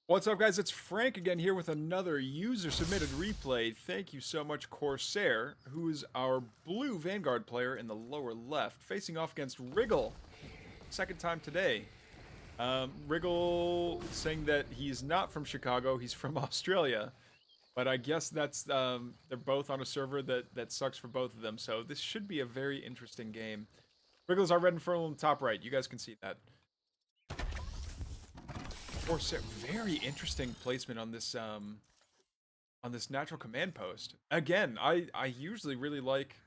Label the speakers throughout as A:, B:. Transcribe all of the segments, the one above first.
A: What's up, guys? It's Frank again here with another user-submitted replay. Thank you so much, Corsair, who is our blue Vanguard player in the lower left, facing off against Wriggle. Second time today. Wriggle saying that he's not from Chicago, he's from Australia. But I guess that's, they're both on a server that sucks for both of them, so this should be a very interesting game. Wriggle's our red infernal in the top right, you guys can see that. Corsair, very interesting placement on this natural command post. Again, I usually really like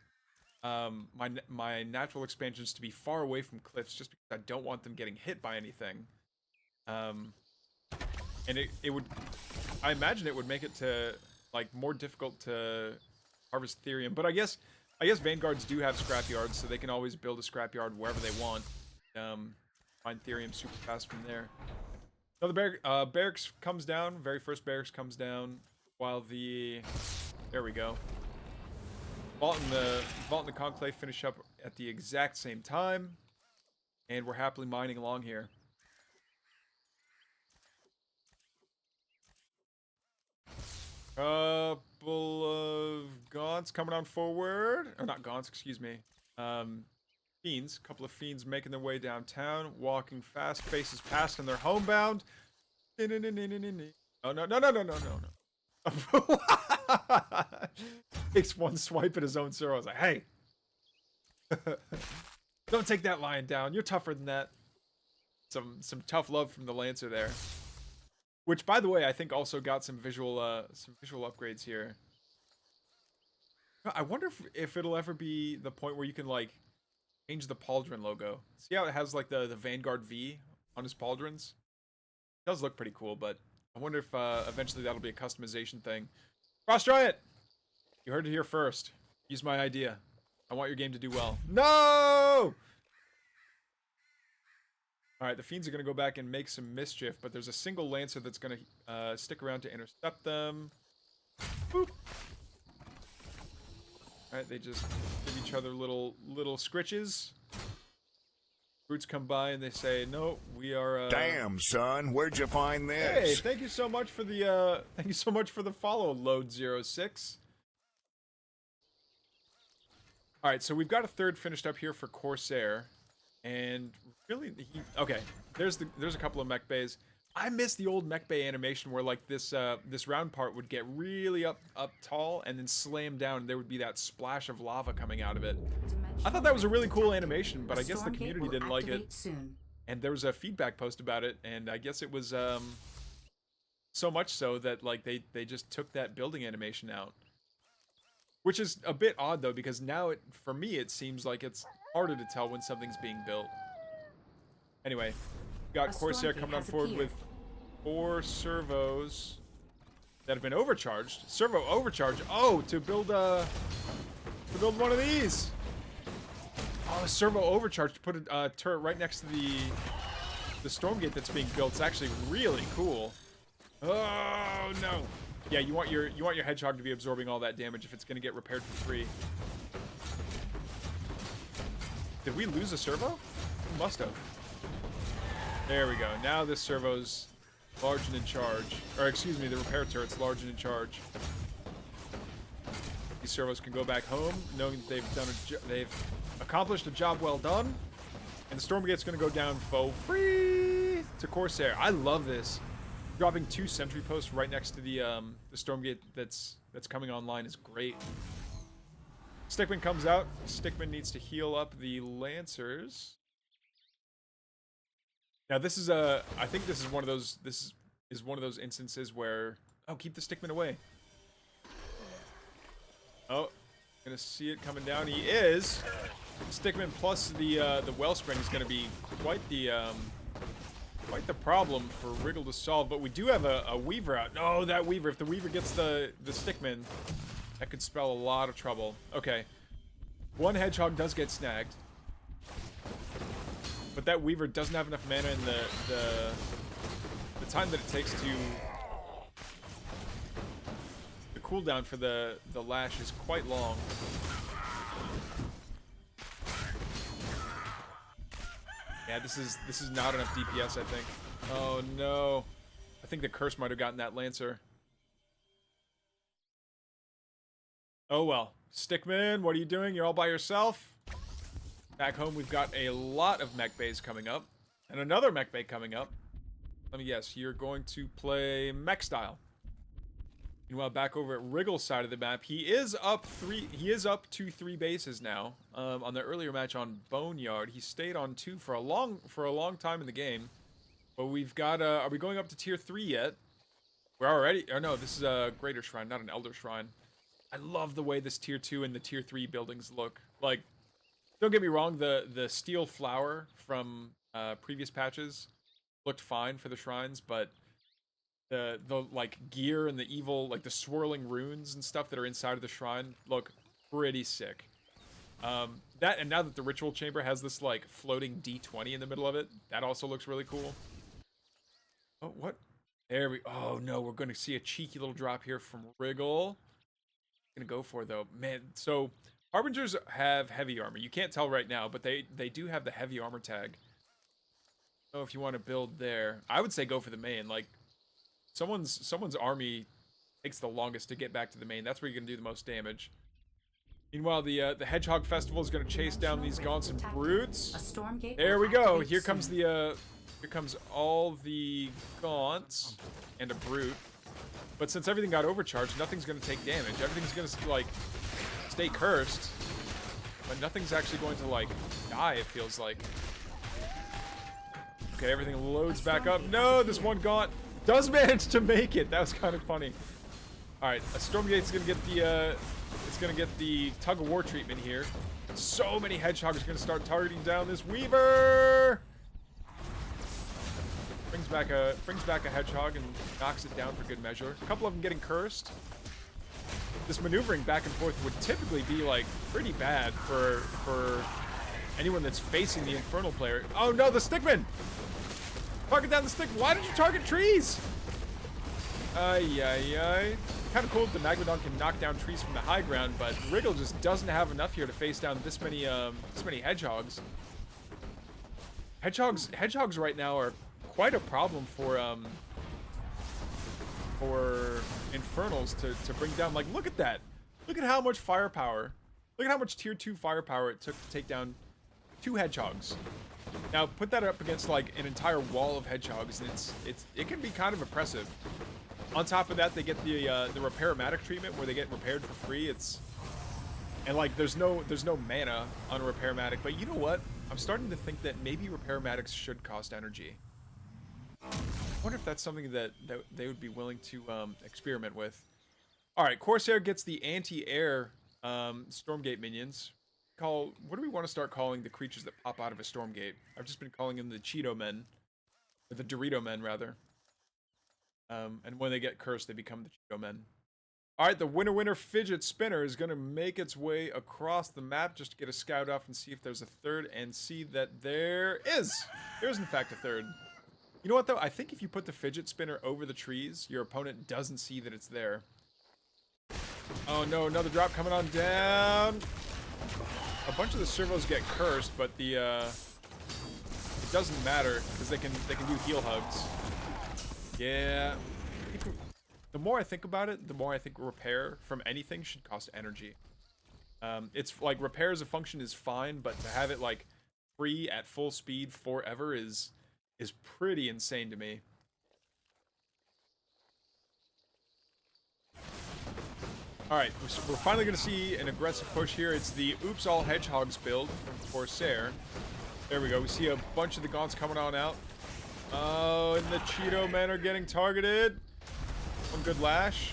A: my natural expansions to be far away from cliffs, just because I don't want them getting hit by anything. And it would, I imagine it would make it to like more difficult to harvest Therium. But I guess Vanguards do have scrapyards, so they can always build a scrapyard wherever they want. Find Therium super fast from there. Another barracks comes down. Very first barracks comes down. While the... There we go. Vault and the Conclave finish up at the exact same time. And we're happily mining along here. Couple of Gaunts coming on forward. Or not Gaunts, excuse me. Fiends, a couple of fiends making their way downtown, walking fast, faces past, and they're homebound. Oh no. Takes one swipe at his own servo. I was like, hey, don't take that lion down. You're tougher than that. Some tough love from the Lancer there. Which, by the way, I think also got some visual upgrades here. I wonder if it'll ever be the point where you can like change the pauldron logo. See how it has like the Vanguard V on his pauldrons? It does look pretty cool, but I wonder if eventually that'll be a customization thing. Cross-try it! You heard it here first. Use my idea. I want your game to do well. No! Alright, the Fiends are going to go back and make some mischief, but there's a single Lancer that's going to stick around to intercept them. Boop! Alright, they just give each other little scritches. Brutes come by and they say, "No, we are."
B: Damn, son, where'd you find this?
A: Hey, thank you so much for the follow, Load06. All right, so we've got a third finished up here for Corsair, and really, okay. There's a couple of mech bays. I miss the old mech bay animation where like this round part would get really up tall and then slam down, and there would be that splash of lava coming out of it. I thought that was a really cool animation, but I guess the community didn't like it. And there was a feedback post about it, and I guess it was so much so that like they just took that building animation out. Which is a bit odd though, because now for me it seems like it's harder to tell when something's being built. Anyway, got Corsair coming on forward with 4 servos that have been overcharged. Servo overcharge. Oh, to build one of these. Oh, a servo overcharge to put a turret right next to the Stormgate that's being built. It's actually really cool. Oh no. Yeah, you want your hedgehog to be absorbing all that damage if it's gonna get repaired for free. Did we lose a servo? We must have. There we go. Now this servo's large and in charge. Or excuse me, the repair turret's large and in charge. These servos can go back home, knowing that they've accomplished a job well done. And the Stormgate's gonna go down for free to Corsair. I love this. Dropping 2 sentry posts right next to the Stormgate that's coming online is great. Stickman comes out. Stickman needs to heal up the Lancers. Now this is I think this is one of those instances where, oh, keep the Stickman away. Oh, gonna see it coming down. He is. Stickman plus the Wellspring is gonna be quite the problem for Wriggle to solve. But we do have a Weaver out. No, that Weaver. If the Weaver gets the Stickman, that could spell a lot of trouble. Okay, one Hedgehog does get snagged. But that Weaver doesn't have enough mana, and the time that it takes to... The cooldown for the lash is quite long. Yeah, this is not enough DPS, I think. Oh no. I think the curse might have gotten that Lancer. Oh well. Stickman, what are you doing? You're all by yourself? Back home, we've got a lot of mech bays coming up. And another mech bay coming up. Let me guess, you're going to play mech style. Meanwhile, back over at Wriggle's side of the map, he is up to 3 bases now. On the earlier match on Boneyard, he stayed on 2 for a long time in the game. But we've got are we going up to tier 3 yet? We're already, oh no, this is a greater shrine, not an elder shrine. I love the way this tier 2 and the tier 3 buildings look. Like, don't get me wrong, the steel flower from previous patches looked fine for the shrines, but the like gear and the evil, like the swirling runes and stuff that are inside of the shrine look pretty sick. That, and now that the ritual chamber has this like floating D20 in the middle of it, that also looks really cool. Oh, what? There we, oh no, we're going to see a cheeky little drop here from Wriggle. Gonna go for though, man. So Harbingers have heavy armor. You can't tell right now, but they do have the heavy armor tag. So if you want to build there, I would say go for the main. Like someone's army takes the longest to get back to the main. That's where you're gonna do the most damage. Meanwhile, the Hedgehog Festival is gonna chase down these gaunts and brutes. There we go. Here comes all the gaunts and a brute. But since everything got overcharged, nothing's going to take damage. Everything's going to, like, stay cursed. But nothing's actually going to, like, die, it feels like. Okay, everything loads back up. No, this one gaunt does manage to make it. That was kind of funny. Alright, a Stormgate's going to get the, it's going to get the tug-of-war treatment here. So many Hedgehogs are going to start targeting down this Weaver! Brings back a Hedgehog and knocks it down for good measure. A couple of them getting cursed. This maneuvering back and forth would typically be like pretty bad for anyone that's facing the Infernal player. Oh no, the Stickman! Target down the stick. Why did you target trees? Ay. Kind of cool that the Magmadon can knock down trees from the high ground, but Wriggle just doesn't have enough here to face down this many Hedgehogs. Hedgehogs right now are quite a problem for Infernals to bring down. Like, look at that. Look at how much firepower. Look at how much tier 2 firepower it took to take down 2 Hedgehogs. Now put that up against like an entire wall of Hedgehogs, and it can be kind of impressive. On top of that, they get the Repair-O-Matic treatment where they get repaired for free. And like there's no mana on a Repair-O-Matic, but you know what? I'm starting to think that maybe Repair-O-Matics should cost energy. I wonder if that's something that they would be willing to experiment with. Alright, Corsair gets the anti-air Stormgate minions. What do we want to start calling the creatures that pop out of a Stormgate? I've just been calling them the Cheeto Men. Or the Dorito Men, rather. And when they get cursed, they become the Cheeto Men. Alright, the Winner Fidget Spinner is going to make its way across the map just to get a scout off and see if there's a third, and see that there is! There is, in fact, a third. You know what, though? I think if you put the Fidget Spinner over the trees, your opponent doesn't see that it's there. Oh no, another drop coming on down! A bunch of the servos get cursed, but it doesn't matter because they can do heal hugs. Yeah. The more I think about it, the more I think repair from anything should cost energy. It's like repair as a function is fine, but to have it like free at full speed forever is pretty insane to me. Alright, we're finally going to see an aggressive push here. It's the Oops All Hedgehogs build from Corsair. There we go. We see a bunch of the Gaunts coming on out. Oh, and the Cheeto Men are getting targeted. One good lash.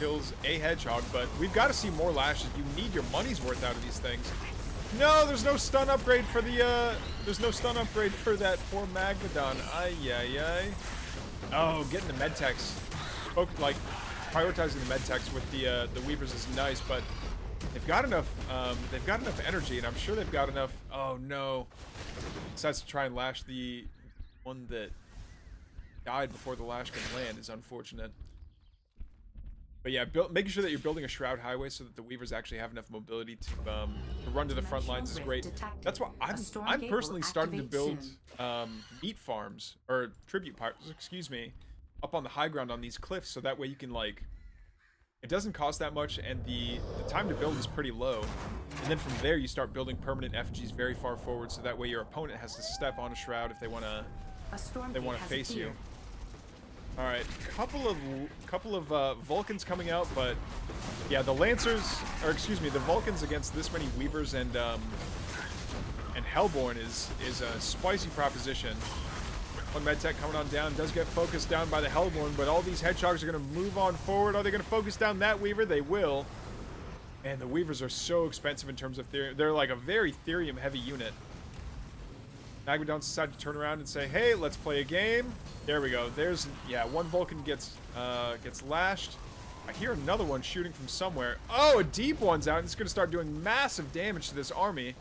A: Kills a Hedgehog, but we've got to see more lashes. You need your money's worth out of these things. No, there's no stun upgrade for the, there's no stun upgrade for that poor Magmadon. Ay. Oh, getting the Medtechs. Like, prioritizing the Medtechs with the Weavers is nice, but they've got enough energy, and I'm sure they've got enough. Oh no! Decides to try and lash the one that died before the lash can land is unfortunate. But yeah, making sure that you're building a shroud highway so that the weavers actually have enough mobility to run to the front lines is great. That's why I'm personally starting to build meat farms or tribute parts, excuse me, up on the high ground on these cliffs, so that way you can like, it doesn't cost that much and the time to build is pretty low. And then from there you start building permanent effigies very far forward, so that way your opponent has to step on a shroud if they want to face you. All right, couple of Vulcans coming out, but yeah, the Lancers, or excuse me, the Vulcans against this many Weavers and Hellborn is a spicy proposition. One medtech coming on down, does get focused down by the Hellborn, but all these Hedgehogs are going to move on forward. Are they going to focus down that Weaver? They will. And the Weavers are so expensive in terms of Therium. They're like a very Therium-heavy unit. Magmadons decided to turn around and say, hey, let's play a game. There we go. There's, yeah, one Vulcan gets lashed. I hear another one shooting from somewhere. Oh, a deep one's out, and it's going to start doing massive damage to this army.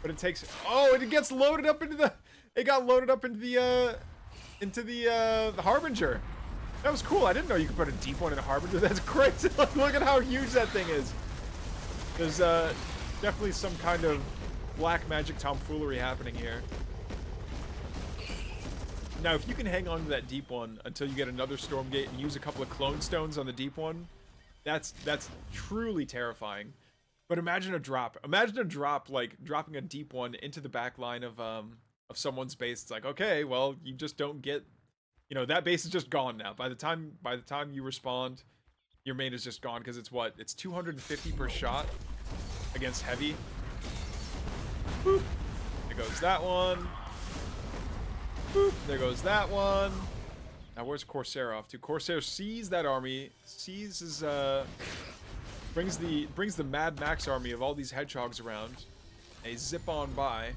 A: But it takes, oh, and it gets loaded up into the, it got loaded up into the Harbinger. That was cool. I didn't know you could put a deep one in a Harbinger. That's crazy. Look at how huge that thing is. There's definitely some kind of black magic tomfoolery happening here. Now, if you can hang on to that deep one until you get another Stormgate and use a couple of clone stones on the deep one, that's truly terrifying. But imagine a drop. Imagine a drop, like dropping a deep one into the back line of someone's base. It's like, okay, well, you just don't get, you know, that base is just gone now. By the time you respond, your main is just gone, because it's what? It's 250 per shot against heavy. Boop. There goes that one. Boop. There goes that one. Now where's Corsair off to? Corsair sees that army, sees his brings the Mad Max army of all these Hedgehogs around. They zip on by.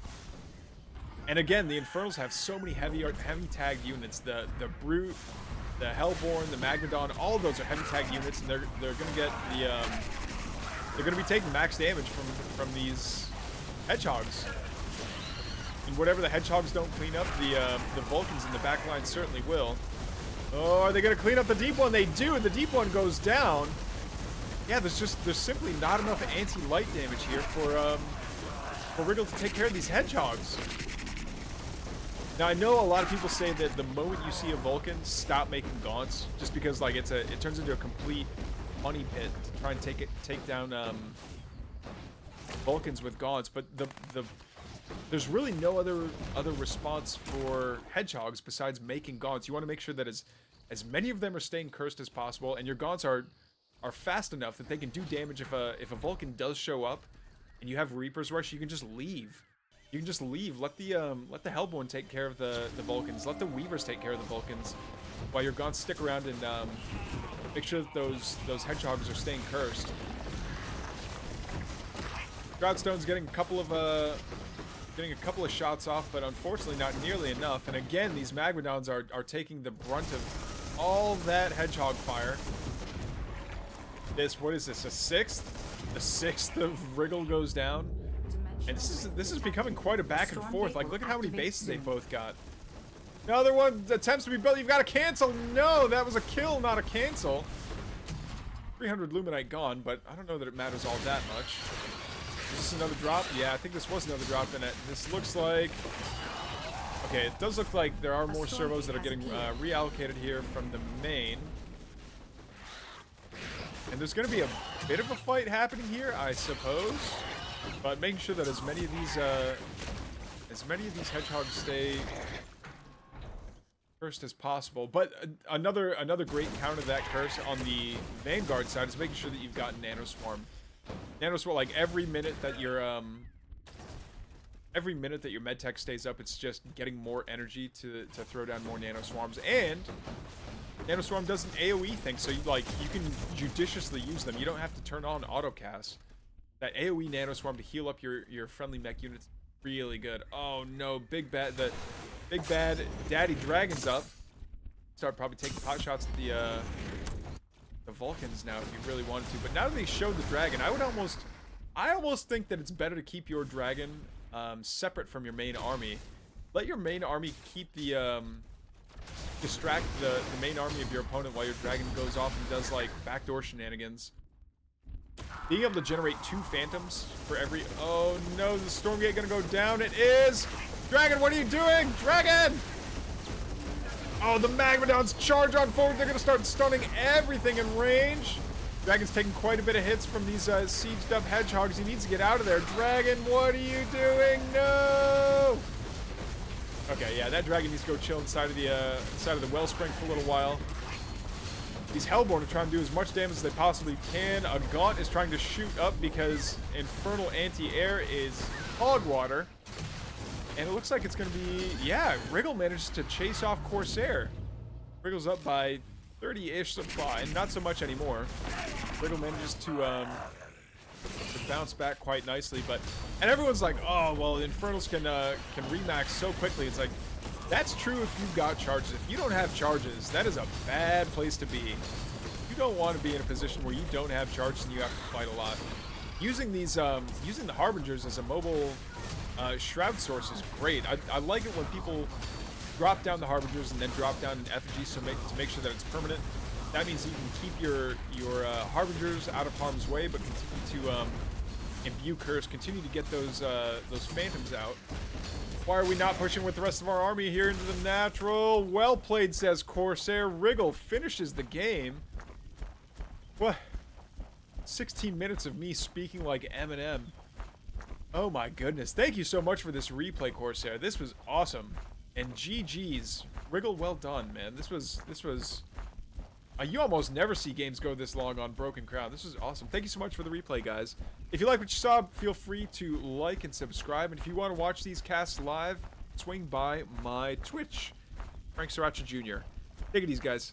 A: And again, the Infernals have so many heavy tagged units. The Brute, the Hellborn, the Magmadon, all of those are heavy tagged units, and they're gonna get the they're gonna be taking max damage from these Hedgehogs. And whatever the Hedgehogs don't clean up, the Vulcans in the back line certainly will. Oh, are they going to clean up the deep one? They do. The deep one goes down. Yeah, there's simply not enough anti-light damage here for Wriggle to take care of these Hedgehogs. Now, I know a lot of people say that the moment you see a Vulcan, stop making gaunts, just because like it turns into a complete money pit to try and take down Vulcans with gaunts, but there's really no other response for Hedgehogs besides making gaunts. You want to make sure that as many of them are staying cursed as possible, and your gaunts are fast enough that they can do damage if a Vulcan does show up, and you have Reaper's Rush. You can just leave. You can just leave. Let the Hellborn take care of the Vulcans. Let the Weavers take care of the Vulcans, while your gaunts stick around and make sure that those Hedgehogs are staying cursed. Shroudstone's getting a couple of shots off, but unfortunately not nearly enough. And again, these Magmadons are taking the brunt of all that Hedgehog fire. What is this, a sixth? The sixth of Wriggle goes down. And this is becoming quite a back and forth. Like, look at how many bases they both got. Another one attempts to be built. You've got to cancel. No, that was a kill, not a cancel. 300 Luminite gone, but I don't know that it matters all that much. Is this another drop? Yeah, I think this was another drop, and this looks like... Okay, it does look like there are more servos that are getting reallocated here from the main. And there's going to be a bit of a fight happening here, I suppose. But making sure that as many of these Hedgehogs stay cursed as possible. But another great counter to that curse on the Vanguard side is making sure that you've got Nano Swarm. Nano Swarm, like every minute that your medtech stays up, it's just getting more energy to throw down more Nano Swarms. And Nano Swarm does an AoE thing, so you can judiciously use them. You don't have to turn on autocast. That AoE Nano Swarm to heal up your friendly mech units, really good. Oh no, the big bad Daddy Dragon's up. Start probably taking pot shots at the Vulcans now if you really wanted to. But now that they showed the dragon, I almost think that it's better to keep your dragon separate from your main army. Let your main army keep the distract the main army of your opponent while your dragon goes off and does like backdoor shenanigans. Being able to generate 2 phantoms for every... Oh no, is the Stormgate gonna go down? It is! Dragon, what are you doing? Dragon! Oh, the Magmadons charge on forward. They're gonna start stunning everything in range. Dragon's taking quite a bit of hits from these sieged up hedgehogs. He needs to get out of there. Dragon, what are you doing? No! Okay, yeah, that dragon needs to go chill inside of the wellspring for a little while. These Hellborn are trying to do as much damage as they possibly can. A Gaunt is trying to shoot up because Infernal Anti-Air is hog water. And it looks like it's going to be... Yeah, Wriggle manages to chase off Corsair. Wriggle's up by 30-ish supply, not so much anymore. Wriggle manages to bounce back quite nicely, but... And everyone's like, oh, well, Infernals can remax so quickly. It's like, that's true if you've got charges. If you don't have charges, that is a bad place to be. You don't want to be in a position where you don't have charges and you have to fight a lot. Using these, using the Harbingers as a mobile shroud source is great. I like it when people drop down the Harbingers and then drop down an effigy to make sure that it's permanent. That means you can keep your Harbingers out of harm's way, but continue to imbue curse, continue to get those phantoms out. Why are we not pushing with the rest of our army here into the natural? Well played, says Corsair. Wriggle finishes the game. What? 16 minutes of me speaking like Eminem. Oh my goodness. Thank you so much for this replay, Corsair. This was awesome. And GG's. Wriggle, well done, man. This was... you almost never see games go this long on Broken Crown. This was awesome. Thank you so much for the replay, guys. If you like what you saw, feel free to like and subscribe. And if you want to watch these casts live, swing by my Twitch. Frank Sriracha Jr. Take it easy, guys.